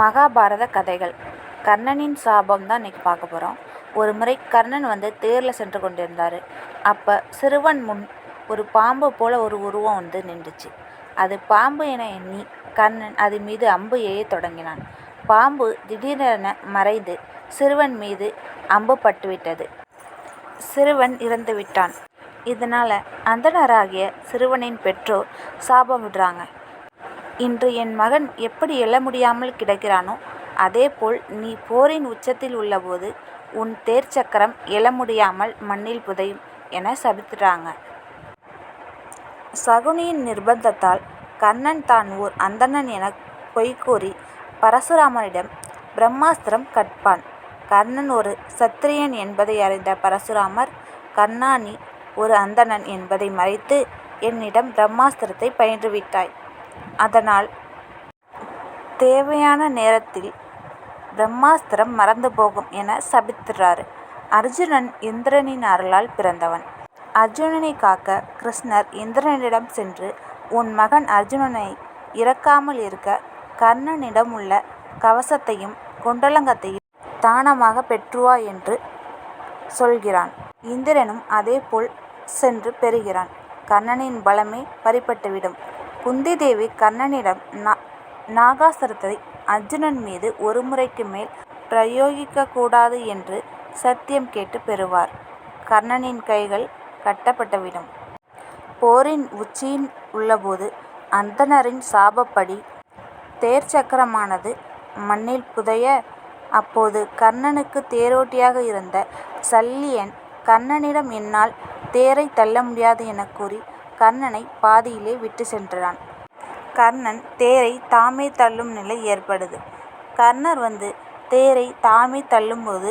மகாபாரத கதைகள். கர்ணனின் சாபம் தான் இன்றைக்கி பார்க்க போகிறோம். ஒரு முறை கர்ணன் தேரில் சென்று கொண்டிருந்தார். அப்போ சிறுவன் முன் ஒரு பாம்பு போல் ஒரு உருவம் நின்றுச்சு. அது பாம்பு என எண்ணி கர்ணன் அது மீது அம்பு எய்ய தொடங்கினான். பாம்பு திடீரென மறைந்து சிறுவன் மீது அம்பு பட்டுவிட்டது. சிறுவன் இறந்து விட்டான். இதனால் அந்தணராகிய சிறுவனின் பெற்றோர் சாபம் விடுறாங்க. இன்று என் மகன் எப்படி எழ முடியாமல் கிடக்கிறானோ அதேபோல் நீ போரின் உச்சத்தில் உள்ளபோது உன் தேர் சக்கரம் எழ முடியாமல் மண்ணில் புதையும் என சபித்துட்டாங்க. சகுனியின் நிர்பந்தத்தால் கர்ணன் தான் ஓர் அந்தணன் என பொய் கூறி பரசுராமரிடம் பிரம்மாஸ்திரம் கற்பான். கர்ணன் ஒரு சத்திரியன் என்பதை அறிந்த பரசுராமர், கர்ணா, நீ ஒரு அந்தணன் என்பதை மறைத்து என்னிடம் பிரம்மாஸ்திரத்தை பயின்றுவிட்டாய். அதனால் தேவையான நேரத்தில் பிரம்மாஸ்திரம் மறந்து போகும் என சபித்துறாரு. அர்ஜுனன் இந்திரனின் அருளால் பிறந்தவன். அர்ஜுனனை காக்க கிருஷ்ணர் இந்திரனிடம் சென்று, உன் மகன் அர்ஜுனனை இறக்காமல் இருக்க கர்ணனிடம் உள்ள கவசத்தையும் குண்டலங்கத்தையும் தானமாக பெற்றுவா என்று சொல்கிறான். இந்திரனும் அதேபோல் சென்று பெறுகிறான். கர்ணனின் பலமே பறிபட்டுவிடும். குந்தி தேவி கர்ணனிடம் நாகாஸ்திரத்தை அர்ஜுனன் மீது ஒரு முறைக்கு மேல் பிரயோகிக்கக்கூடாது என்று சத்தியம் கேட்டு பெறுவார். கர்ணனின் கைகள் கட்டப்பட்டுவிடும். போரின் உச்சியில் உள்ளபோது அந்தணரின் சாபப்படி தேர் சக்கரமானது மண்ணில் புதைய, அப்போது கர்ணனுக்கு தேரோட்டியாக இருந்த சல்லியன் கர்ணனிடம் என்னால் தேரை தள்ள முடியாது என கூறி கர்ணனை பாதியிலே விட்டு சென்றான். கர்ணன் தேரை தாமே தள்ளும் நிலை ஏற்படுது. கர்ணர் தேரை தாமே தள்ளும்போது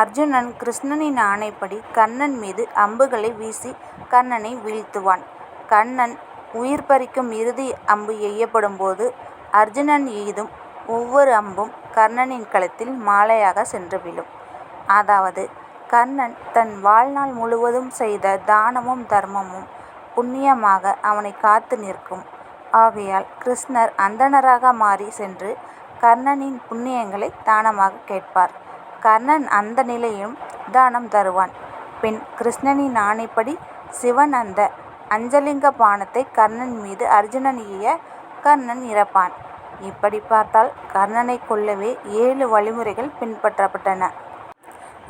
அர்ஜுனன் கிருஷ்ணனின் ஆணைப்படி கர்ணன் மீது அம்புகளை வீசி கர்ணனை வீழ்த்துவான். கர்ணன் உயிர் பறிக்கும் இறுதி அம்பு எய்யப்படும் போது அர்ஜுனன் எய்தும் ஒவ்வொரு அம்பும் கர்ணனின் கழுத்தில் மாலையாக சென்று விழும். அதாவது கர்ணன் தன் வாழ்நாள் முழுவதும் செய்த தானமும் தர்மமும் புண்ணியமாக அவனை காத்து நிற்கும். ஆகையால் கிருஷ்ணர் அந்தணராக மாறி சென்று கர்ணனின் புண்ணியங்களை தானமாக கேட்பார். கர்ணன் அந்த நிலையிலும் தானம் தருவான். பின் கிருஷ்ணனின் ஆணைப்படி சிவன் அந்த அஞ்சலிங்க பானத்தை கர்ணன் மீது அர்ஜுனன் எய்ய கர்ணன் இறப்பான். இப்படி பார்த்தால் கர்ணனை கொல்லவே 7 வழிமுறைகள் பின்பற்றப்பட்டன.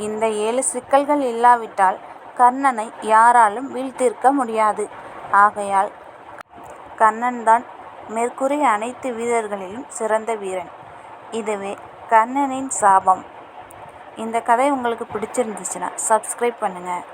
இந்த 7 சிக்கல்கள் இல்லாவிட்டால் கர்ணனை யாராலும் வீழ்த்தியிருக்க முடியாது. ஆகையால் கர்ணன்தான் மேற்கூறிய அனைத்து வீரர்களிலும் சிறந்த வீரன். இதுவே கர்ணனின் சாபம். இந்த கதை உங்களுக்கு பிடிச்சிருந்துச்சுன்னா சப்ஸ்கிரைப் பண்ணுங்கள்.